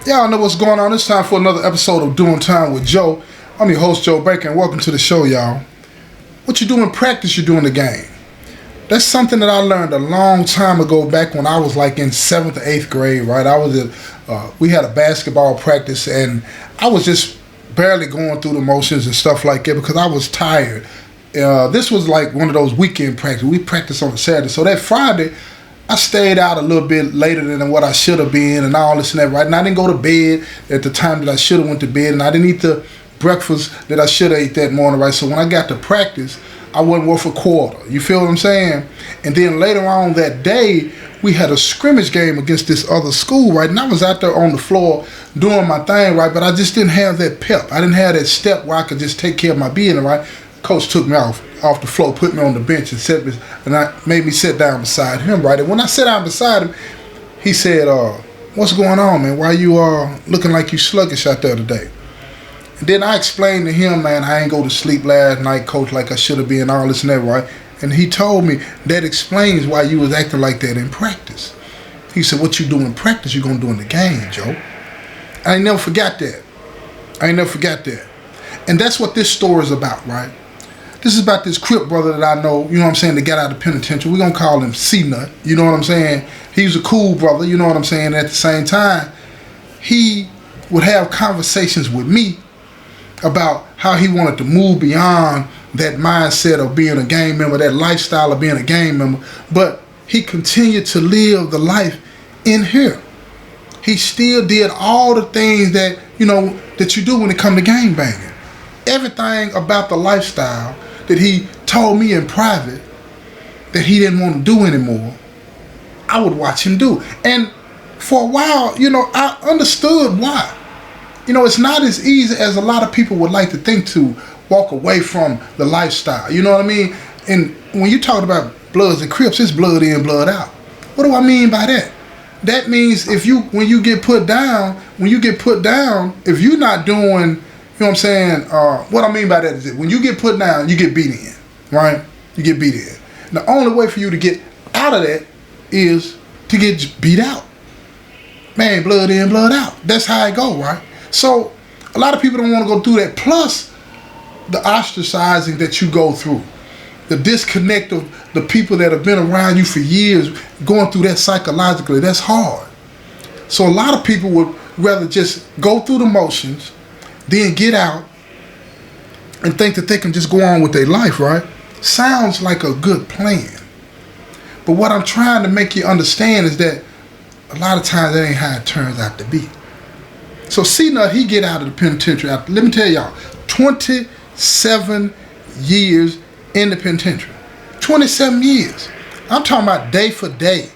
Y'all know what's going on. It's time for another episode of Doing Time with Joe. I'm your host, Joe Baker, and welcome to the show, y'all. What you do in practice, you do in the game. That's something that I learned a long time ago, back when I was like in 7th or 8th grade, right? We had a basketball practice, and I was just barely going through the motions and stuff like that because I was tired. This was like one of those weekend practices. We practiced on a Saturday. So that Friday, I stayed out a little bit later than what I should have been and all this and that, right? And I didn't go to bed at the time that I should have went to bed, and I didn't eat the breakfast that I should have ate that morning, right? So when I got to practice, I wasn't worth a quarter. You feel what I'm saying? And then later on that day, we had a scrimmage game against this other school, right? And I was out there on the floor doing my thing, right? But I just didn't have that pep. I didn't have that step where I could just take care of my business, right? Coach took me off the floor, put me on the bench, and made me sit down beside him, right? And when I sat down beside him, he said, "What's going on, man? Why you looking like you sluggish out there today?" And then I explained to him, man, I ain't go to sleep last night, coach, like I should have been, all this and that, right? And he told me, that explains why you was acting like that in practice. He said, what you do in practice, you're going to do in the game, Joe. I ain't never forgot that. And that's what this story is about, right? This is about this Crip brother that I know, you know what I'm saying, that got out of the penitentiary. We're going to call him C-Nut, you know what I'm saying? He was a cool brother, you know what I'm saying? At the same time, he would have conversations with me about how he wanted to move beyond that mindset of being a gang member, that lifestyle of being a gang member. But he continued to live the life in here. He still did all the things that, that you do when it comes to gang banging. Everything about the lifestyle that he told me in private that he didn't want to do anymore, I would watch him do. And for a while, I understood why. It's not as easy as a lot of people would like to think to walk away from the lifestyle. You know what I mean? And when you talk about Bloods and Crips, it's blood in, blood out. What do I mean by that? That means when you get put down, if you're not doing, what I'm saying? What I mean by that is that when you get put down, you get beat in, right? You get beat in. The only way for you to get out of that is to get beat out. Man, blood in, blood out. That's how it go, right? So a lot of people don't want to go through that. Plus the ostracizing that you go through, the disconnect of the people that have been around you for years, going through that psychologically, that's hard. So a lot of people would rather just go through the motions, then get out and think that they can just go on with their life, right? Sounds like a good plan. But what I'm trying to make you understand is that a lot of times that ain't how it turns out to be. So C-Nut, he get out of the penitentiary. Let me tell y'all, 27 years in the penitentiary. 27 years. I'm talking about day for day.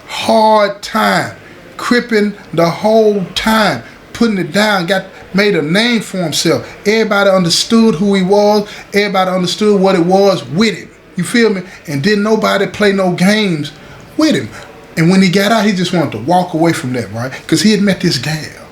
Hard time. Cripping the whole time. Putting it down. Made a name for himself. Everybody understood who he was. Everybody understood what it was with him. You feel me? And didn't nobody play no games with him. And when he got out, he just wanted to walk away from that, right? Because he had met this gal.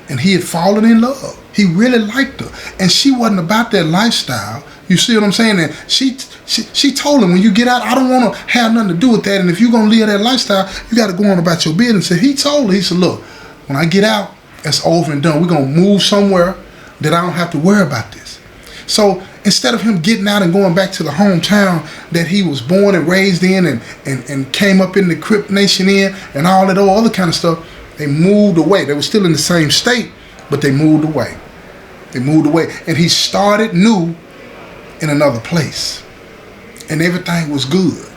And he had fallen in love. He really liked her. And she wasn't about that lifestyle. You see what I'm saying? And she told him, when you get out, I don't want to have nothing to do with that. And if you're going to live that lifestyle, you got to go on about your business. So he told her, he said, look, when I get out, it's over and done. We're going to move somewhere that I don't have to worry about this. So instead of him getting out and going back to the hometown that he was born and raised in and came up in the Crip Nation in and all that other kind of stuff, they moved away. They were still in the same state, but they moved away. And he started new in another place. And everything was good.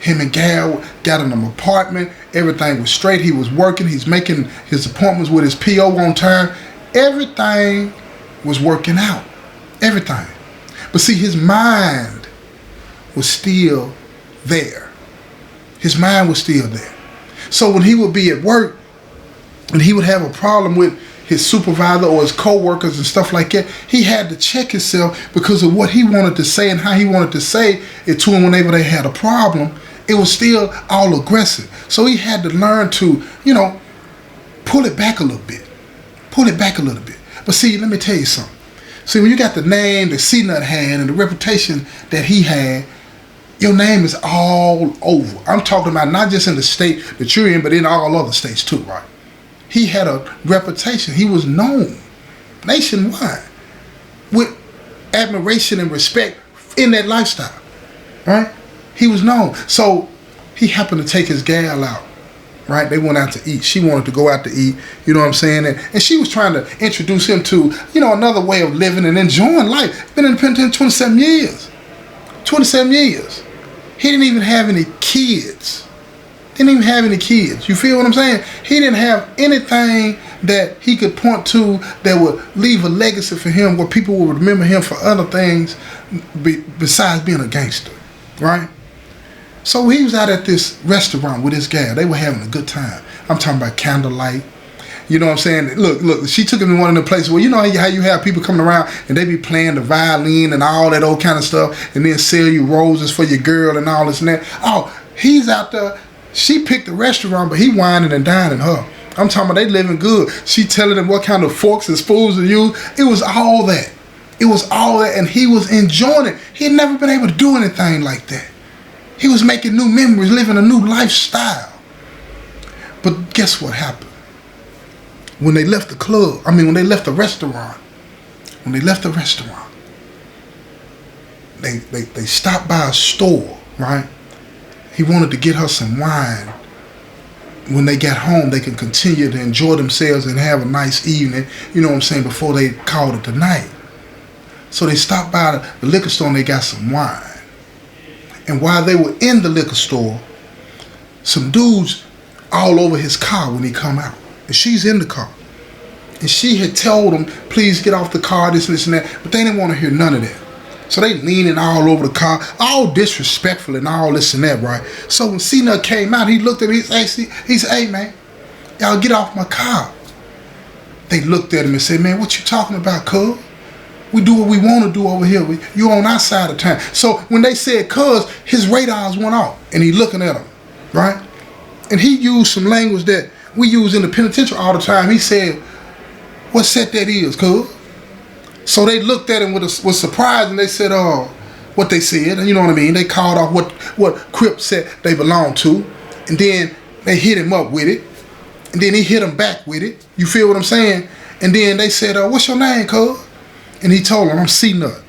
Him and Gal got in an apartment. Everything was straight. He was working. He's making his appointments with his PO on time. Everything was working out. Everything. But see, his mind was still there. So when he would be at work, and he would have a problem with his supervisor or his co-workers and stuff like that, he had to check himself because of what he wanted to say and how he wanted to say it to him whenever they had a problem. It was still all aggressive. So he had to learn to, pull it back a little bit. But see, let me tell you something. See, when you got the name that C-Nut had and the reputation that he had, your name is all over. I'm talking about not just in the state that you're in, but in all other states too, right? he had a reputation. He was known nationwide with admiration and respect in that lifestyle, right? He was known. So he happened to take his gal out, right? They went out to eat. She wanted to go out to eat, you know what I'm saying? And she was trying to introduce him to, another way of living and enjoying life. Been in the penitentiary 27 years. 27 years. He didn't even have any kids. You feel what I'm saying? He didn't have anything that he could point to that would leave a legacy for him where people will remember him for other things besides being a gangster, right? So he was out at this restaurant with his gal. They were having a good time. I'm talking about candlelight. You know what I'm saying? Look, she took him to one of the places where, how you have people coming around and they be playing the violin and all that old kind of stuff and then sell you roses for your girl and all this and that. Oh, he's out there. She picked the restaurant, but he whining and dining her. I'm talking about they living good. She telling them what kind of forks and spoons to use. It was all that. And he was enjoying it. He had never been able to do anything like that. He was making new memories, living a new lifestyle. But guess what happened? When they left when they left the restaurant, they stopped by a store, right? He wanted to get her some wine. When they got home, they could continue to enjoy themselves and have a nice evening, before they called it the night. So they stopped by the liquor store and they got some wine. And while they were in the liquor store, some dudes all over his car when he come out. And she's in the car. And she had told him, please get off the car, this and that. But they didn't want to hear none of that. So they leaning all over the car, all disrespectful and all this and that, right? So when C-Nut came out, he looked at me, he said, hey man, y'all get off my car. They looked at him and said, man, what you talking about, cuz? We do what we want to do over here. You on our side of town. So when they said cuz, his radars went off and he looking at them, right? And he used some language that we use in the penitentiary all the time. He said, what set that is, cuz? So they looked at him with surprise and they said, what they said, and you know what I mean? They called off what Crip said they belonged to, and then they hit him up with it, and then he hit them back with it. You feel what I'm saying? And then they said, what's your name, cuz? And he told them, I'm C-Nut.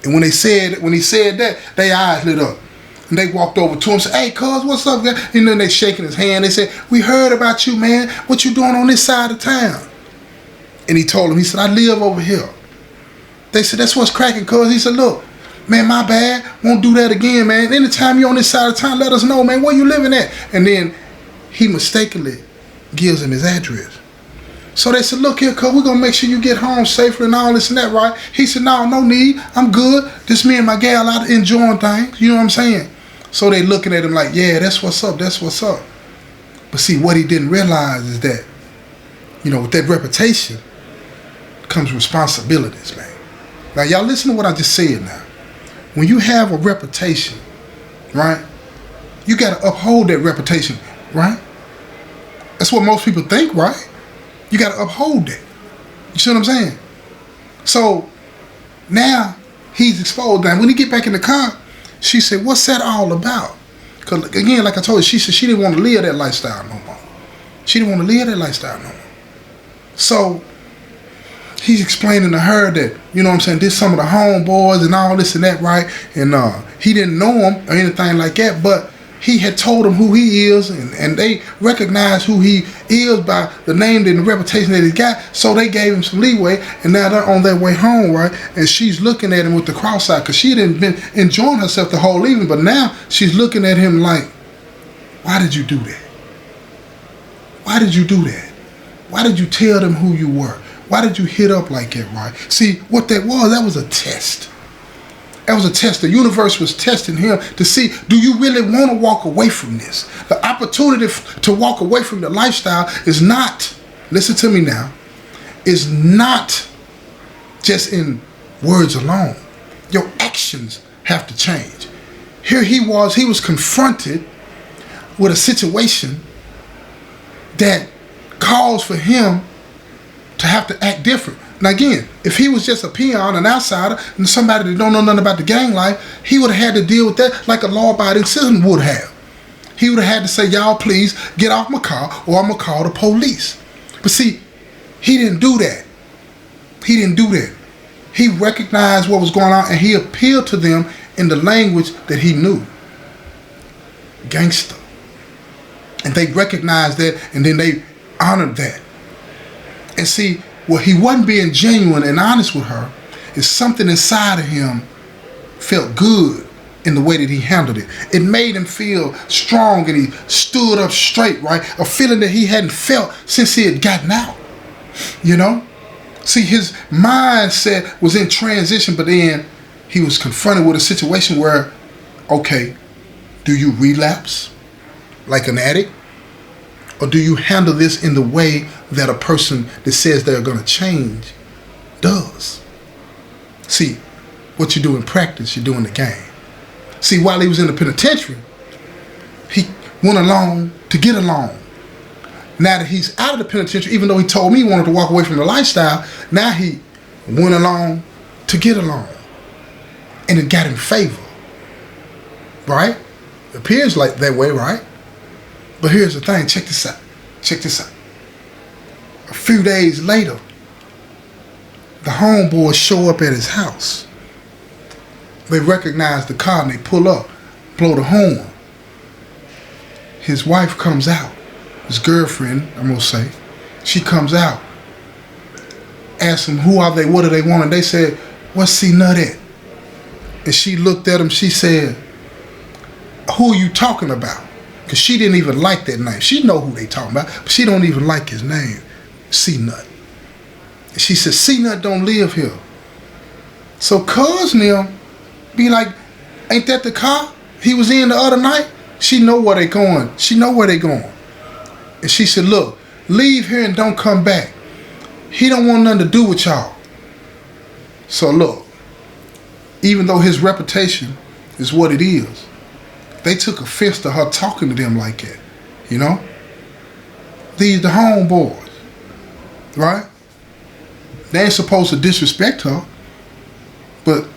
And when he said that, their eyes lit up. And they walked over to him and said, hey, cuz, what's up, guy? And then they shaking his hand. They said, we heard about you, man. What you doing on this side of town? And he told them, he said, I live over here. They said, that's what's cracking, cuz. He said, look, man, my bad. Won't do that again, man. Anytime you're on this side of town, let us know, man. Where you living at? And then he mistakenly gives him his address. So they said, look here, cuz, we're going to make sure you get home safely and all this and that, right? He said, no need. I'm good. Just me and my gal out enjoying things. You know what I'm saying? So they looking at him like, yeah, that's what's up. But see, what he didn't realize is that, with that reputation comes responsibilities, man. Now, y'all listen to what I just said now. When you have a reputation, right, you got to uphold that reputation, right? That's what most people think, right? You got to uphold that. You see what I'm saying? So now he's exposed. Now, when he get back in the car, she said, what's that all about? Because, again, like I told her, she said she didn't want to live that lifestyle no more. So he's explaining to her that, this some of the homeboys and all this and that, right? And he didn't know him or anything like that, but he had told them who he is, and they recognized who he is by the name and the reputation that he got, so they gave him some leeway, and now they're on their way home, right? And she's looking at him with the cross-eye, because she hadn't been enjoying herself the whole evening, but now she's looking at him like, why did you do that? Why did you do that? Why did you tell them who you were? Why did you hit up like that, right? See, what that was a test. That was a test. The universe was testing him to see, do you really want to walk away from this? The opportunity to walk away from the lifestyle is not, listen to me now, is not just in words alone. Your actions have to change. Here he was confronted with a situation that calls for him to have to act different. Now again, if he was just a peon, an outsider, and somebody that don't know nothing about the gang life, he would have had to deal with that like a law-abiding citizen would have. He would have had to say, y'all please get off my car or I'm going to call the police. But see, he didn't do that. He didn't do that. He recognized what was going on and he appealed to them in the language that he knew. Gangster. And they recognized that and then they honored that. And see, well, he wasn't being genuine and honest with her. Is something inside of him felt good in the way that he handled it. It made him feel strong and he stood up straight, right? A feeling that he hadn't felt since he had gotten out, you know? See, his mindset was in transition, but then he was confronted with a situation where, okay, do you relapse like an addict? Or do you handle this in the way that a person that says they're going to change does? See, what you do in practice, you do in the game. See, while he was in the penitentiary, he went along to get along. Now that he's out of the penitentiary, even though he told me he wanted to walk away from the lifestyle, now he went along to get along. And it got him favor. Right? It appears like that way, right? But here's the thing, check this out. Check this out. A few days later, the homeboys show up at his house. They recognize the car and they pull up, blow the horn. His wife comes out, his girlfriend, I'm gonna say, she comes out, asks them who are they, what do they want, and they said, what's C-Nut at? And she looked at him, she said, who are you talking about? Because she didn't even like that name. She know who they talking about, but she don't even like his name, C-Nut. She said, C-Nut don't live here. So cuz now be like, ain't that the car he was in the other night? She know where they going. She know where they going. And she said, look, leave here and don't come back. He don't want nothing to do with y'all. So look, even though his reputation is what it is, they took offense to her talking to them like that. You know? These the homeboys. Right? They ain't supposed to disrespect her, but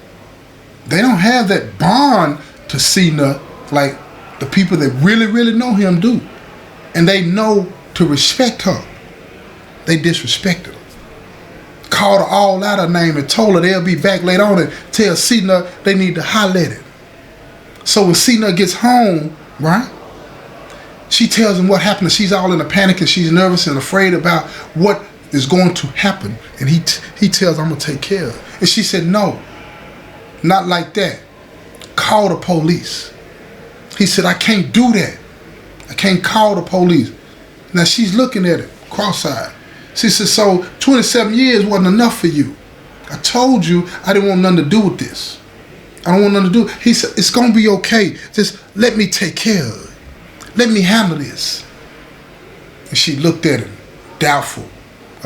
they don't have that bond to C-Nut like the people that really, really know him do. And they know to respect her. They disrespected her. Called her all out her name and told her they'll be back later on and tell C-Nut they need to holler at him. So when C-Nut gets home, right, she tells him what happened. She's all in a panic and she's nervous and afraid about what is going to happen, and he tells, I'm gonna take care of it. And she said, no, not like that. Call the police. He said, I can't do that. I can't call the police. Now she's looking at it cross-eyed. She said, so 27 years wasn't enough for you. I told you I didn't want nothing to do with this. I don't want nothing to do. He said, it's gonna be okay. Just let me take care of it. Let me handle this. And she looked at him, doubtful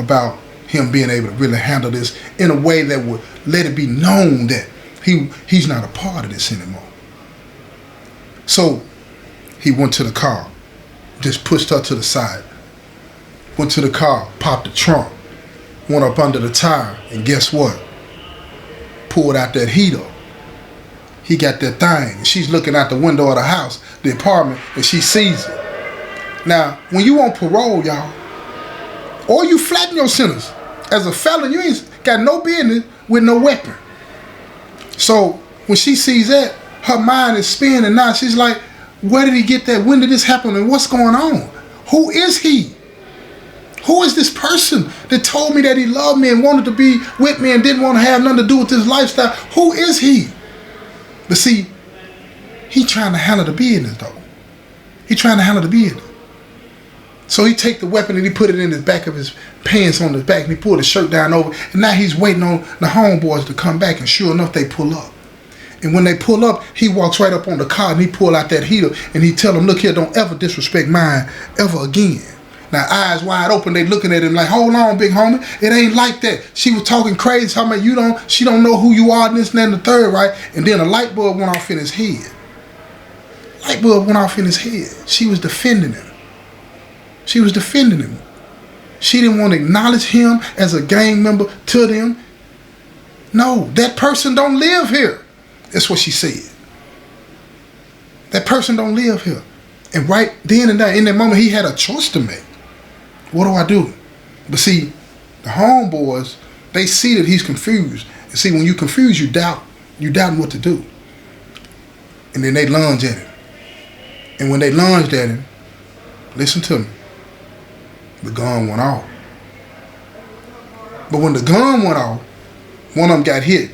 about him being able to really handle this in a way that would let it be known that he's not a part of this anymore. So he went to the car, just pushed her to the side, went to the car, popped the trunk, went up under the tire, and guess what? Pulled out that heater. He got that thing, and she's looking out the window of the house, the apartment, and she sees it. Now, when you on parole, y'all, or you flatten your sentence, as a felon, you ain't got no business with no weapon. So when she sees that, her mind is spinning now. She's like, where did he get that? When did this happen? And what's going on? Who is he? Who is this person that told me that he loved me and wanted to be with me and didn't want to have nothing to do with this lifestyle? Who is he? But see, he trying to handle the business though. He trying to handle the business. So he take the weapon and he put it in the back of his pants on his back and he pulled his shirt down over. And now he's waiting on the homeboys to come back, and sure enough, they pull up. And when they pull up, he walks right up on the car and he pull out that heater and he tell them, look here, don't ever disrespect mine ever again. Now, eyes wide open, they looking at him like, hold on, big homie. It ain't like that. She was talking crazy, talking about she don't know who you are, and this and that and the third, right? And then a light bulb went off in his head. Light bulb went off in his head. She was defending him. She was defending him. She didn't want to acknowledge him as a gang member to them. No, that person don't live here. That's what she said. That person don't live here. And right then and there, in that moment, he had a choice to make. What do I do? But see, the homeboys, they see that he's confused. And see, when you confused, you doubting what to do. And then they lunge at him. And when they lunged at him, listen to me, the gun went off. But when the gun went off, one of them got hit,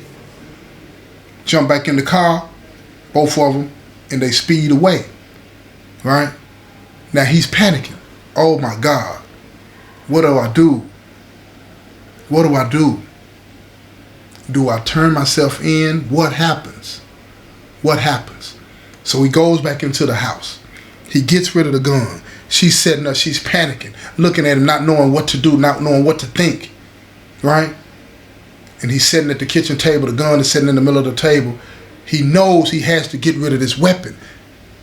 jumped back in the car, both of them, and they speed away, right? Now he's panicking. Oh my God, what do I do? What do I do? Do I turn myself in? What happens? What happens? So he goes back into the house. He gets rid of the gun. She's setting up, she's panicking, looking at him, not knowing what to do, not knowing what to think, right? And he's sitting at the kitchen table, the gun is sitting in the middle of the table. He knows he has to get rid of this weapon.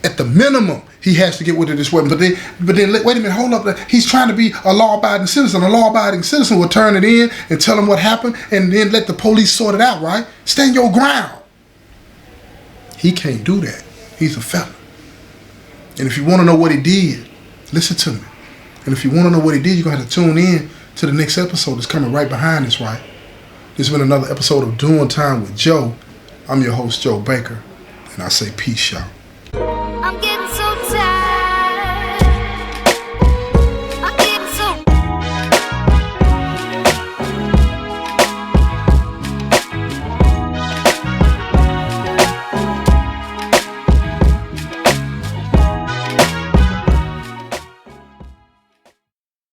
At the minimum, he has to get rid of this weapon. But then wait a minute, hold up. He's trying to be a law-abiding citizen. A law-abiding citizen will turn it in and tell him what happened and then let the police sort it out, right? Stand your ground. He can't do that. He's a felon. And if you want to know what he did, listen to me. And if you want to know what he did, you're going to have to tune in to the next episode that's coming right behind this, right? This has been another episode of Doing Time with Joe. I'm your host, Joe Baker, and I say peace, y'all.